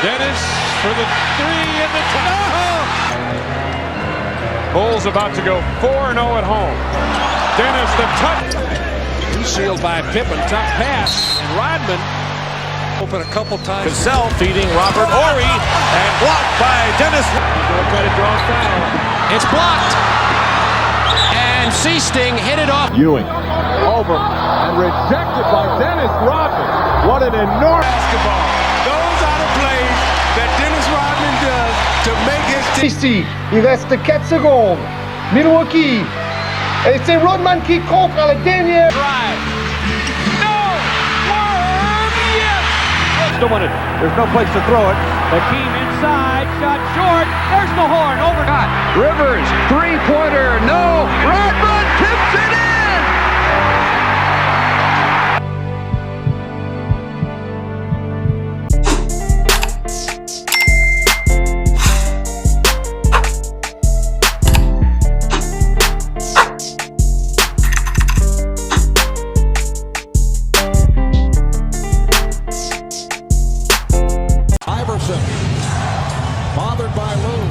Dennis for the three in the top. Bulls about to go 4-0 at home. Dennis the touch. Sealed by Pippen. Tough pass. Rodman open a couple times. Cassell feeding Robert Horry and blocked by Dennis. He's going to try to draw a foul. It's blocked. And Seasting hit it off. Ewing over and rejected by Dennis Rodman. What an enormous basketball. Those are the plays that Dennis Rodman does to make his team. Ici, il reste 4 secondes. Milwaukee. Et c'est Rodman qui contre à la dernière. Drive. No! Worm! Yes! There's no place to throw it. The team inside, shot short. There's the horn, overgot. Rivers, three-pointer, no. Rodman tips it in. Bothered by Lou.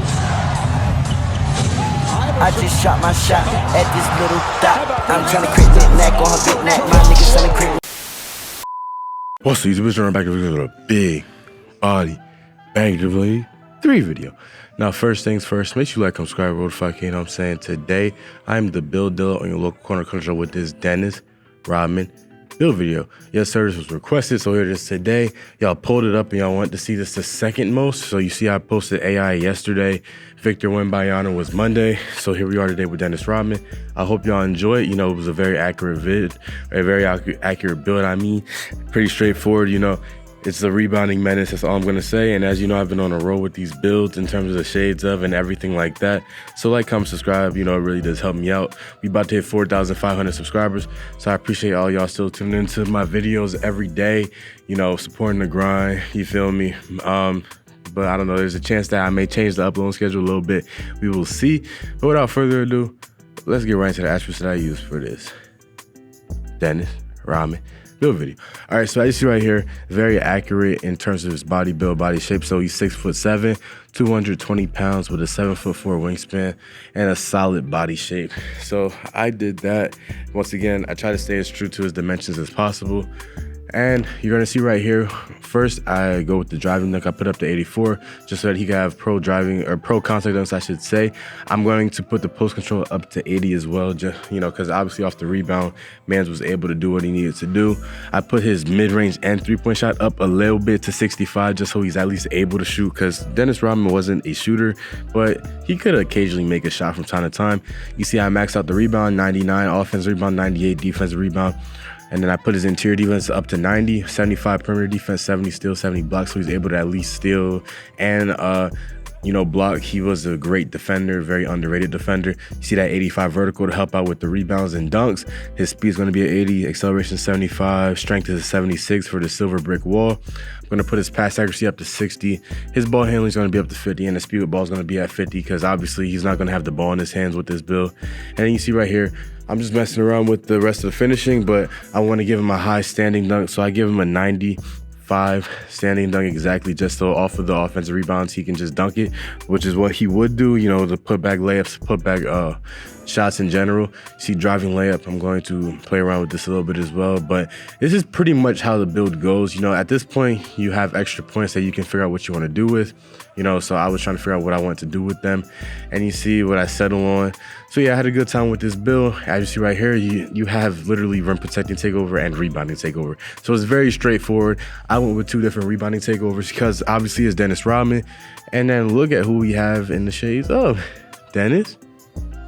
I just shot my shot at this little dot. I'm trying to crit that neck on her big neck. My niggas selling crit. What's up, YouTube? Running back with a big body bang dribbling 3 video. Now, first things first, make sure you like, subscribe, roll the fuck, you know what I'm saying? Today, I'm the build dealer on your local corner country with this Dennis Rodman build video. Yes, sir, this was requested, so here it is today. Y'all pulled it up and y'all want to see this the second most. So you see I posted AI yesterday. Victor Wembanyama was Monday. So here we are today with Dennis Rodman. I hope y'all enjoy it. You know, it was a very accurate vid, a very accurate build. I mean, pretty straightforward, you know. It's a rebounding menace, that's all I'm gonna say. And as you know, I've been on a roll with these builds in terms of the shades of and everything like that. So like, comment, subscribe, you know, it really does help me out. We about to hit 4,500 subscribers. So I appreciate all y'all still tuning into my videos every day, you know, supporting the grind, you feel me? But I don't know, there's a chance that I may change the upload schedule a little bit. We will see. But without further ado, let's get right into the attributes that I use for this Dennis Rodman build video. All right, so as you see right here, very accurate in terms of his body build, body shape. So he's 6'7", 220 pounds with a 7'4" wingspan and a solid body shape. So I did that. Once again, I try to stay as true to his dimensions as possible. And you're gonna see right here, first I go with the driving dunk. I put up to 84 just so that he can have pro driving or pro contact dunks, I should say. I'm going to put the post control up to 80 as well, just, you know, because obviously off the rebound, Mans was able to do what he needed to do. I put his mid-range and 3-point shot up a little bit to 65 just so he's at least able to shoot, because Dennis Rodman wasn't a shooter, but he could occasionally make a shot from time to time. You see I maxed out the rebound, 99, offensive rebound, 98, defensive rebound. And then I put his interior defense up to 90, 75 perimeter defense, 70 steal, 70 blocks. So he's able to at least steal and, you know, block. He was a great defender, very underrated defender. You see that 85 vertical to help out with the rebounds and dunks. His speed is going to be at 80, acceleration 75, strength is 76 for the silver brick wall. I'm going to put his pass accuracy up to 60. His ball handling is going to be up to 50, and the speed with ball is going to be at 50 because obviously he's not going to have the ball in his hands with this build. And then you see right here, I'm just messing around with the rest of the finishing, but I want to give him a high standing dunk, so I give him a 95 standing dunk exactly, just so off of the offensive rebounds he can just dunk it, which is what he would do, you know, the putback layups, putback shots in general. See driving layup, I'm going to play around with this a little bit as well, but this is pretty much how the build goes. You know, at this point you have extra points that you can figure out what you want to do with, you know, so I was trying to figure out what I want to do with them, and you see what I settle on. So yeah, I had a good time with this build. As you see right here, you have literally rim protecting takeover and rebounding takeover, so it's very straightforward. I went with 2 different rebounding takeovers because obviously it's Dennis Rodman, and then look at who we have in the shades of Dennis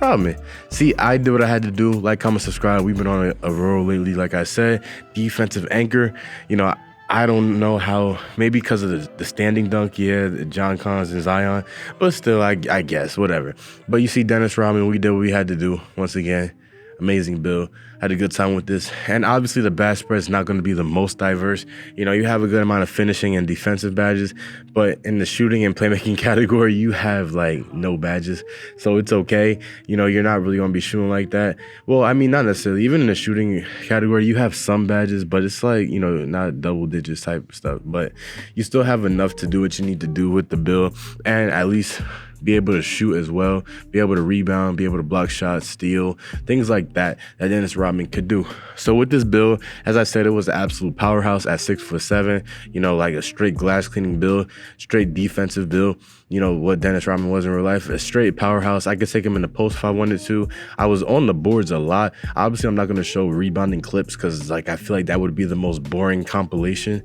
Rodman. See, I did what I had to do. Like, comment, subscribe. We've been on a roll lately, like I said. Defensive anchor, you know, I don't know how, maybe because of the standing dunk, yeah, John Collins and Zion, but still, I guess, whatever. But you see Dennis Rodman, we did what we had to do once again. Amazing build. Had a good time with this. And obviously the badge spread is not going to be the most diverse. You know, you have a good amount of finishing and defensive badges, but in the shooting and playmaking category, you have like no badges. So it's okay. You know, you're not really going to be shooting like that. Well, I mean, not necessarily. Even in the shooting category, you have some badges, but it's like, you know, not double digits type stuff. But you still have enough to do what you need to do with the build and at least be able to shoot as well, be able to rebound, be able to block shots, steal, things like that Dennis Rodman could do. So with this build, as I said, it was an absolute powerhouse at 6'7", you know, like a straight glass cleaning build, straight defensive build, you know, what Dennis Rodman was in real life, a straight powerhouse. I could take him in the post if I wanted to. I was on the boards a lot. Obviously, I'm not going to show rebounding clips because like I feel like that would be the most boring compilation.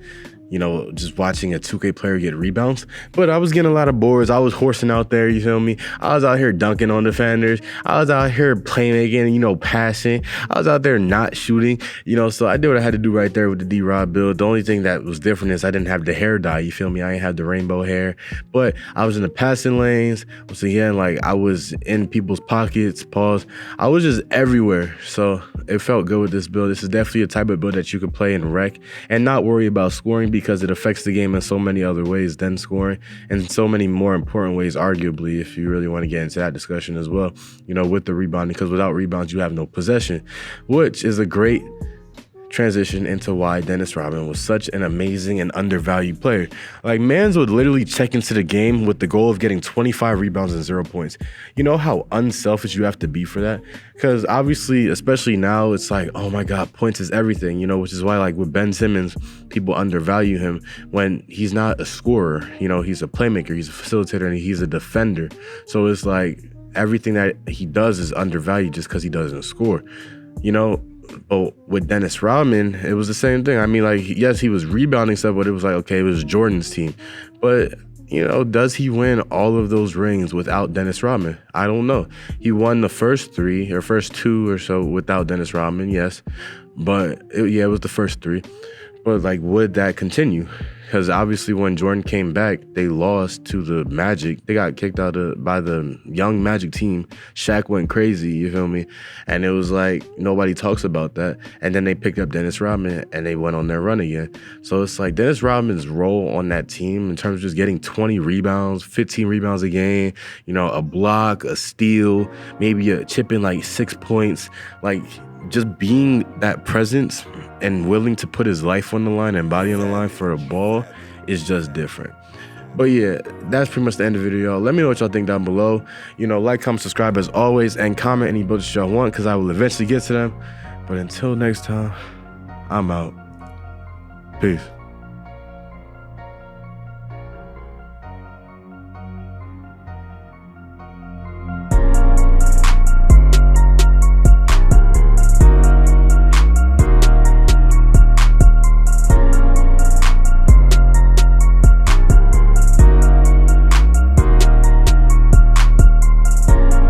You know, just watching a 2K player get rebounds. But I was getting a lot of boards. I was horsing out there, you feel me? I was out here dunking on defenders. I was out here playmaking, you know, passing. I was out there not shooting, you know, so I did what I had to do right there with the D-Rod build. The only thing that was different is I didn't have the hair dye, you feel me? I didn't have the rainbow hair. But I was in the passing lanes. Once again, like I was in people's pockets, pause. I was just everywhere. So it felt good with this build. This is definitely a type of build that you could play in rec and not worry about scoring because it affects the game in so many other ways than scoring and so many more important ways, arguably, if you really want to get into that discussion as well, you know, with the rebounding, because without rebounds, you have no possession, which is a great transition into why Dennis Rodman was such an amazing and undervalued player. Like, mans would literally check into the game with the goal of getting 25 rebounds and 0 points. You know how unselfish you have to be for that? Because obviously, especially now, it's like, oh my God, points is everything, you know, which is why like with Ben Simmons, people undervalue him when he's not a scorer. You know, he's a playmaker, he's a facilitator, and he's a defender. So it's like everything that he does is undervalued just because he doesn't score, you know? But with Dennis Rodman, it was the same thing. I mean, like, yes, he was rebounding stuff, but it was like, okay, it was Jordan's team. But, you know, does he win all of those rings without Dennis Rodman? I don't know. He won the first 3 or first 2 or so without Dennis Rodman, yes. But, it was the first 3. But, like, would that continue? Because obviously when Jordan came back, they lost to the Magic. They got kicked out by the young Magic team. Shaq went crazy, you feel me? And it was like, nobody talks about that. And then they picked up Dennis Rodman and they went on their run again. So it's like Dennis Rodman's role on that team in terms of just getting 20 rebounds, 15 rebounds a game, you know, a block, a steal, maybe a chip in like 6 points, like just being that presence and willing to put his life on the line and body on the line for a ball is just different. But yeah, that's pretty much the end of the video. Let me know what y'all think down below. You know, like, comment, subscribe as always, and comment any builds y'all want because I will eventually get to them. But until next time, I'm out. Peace.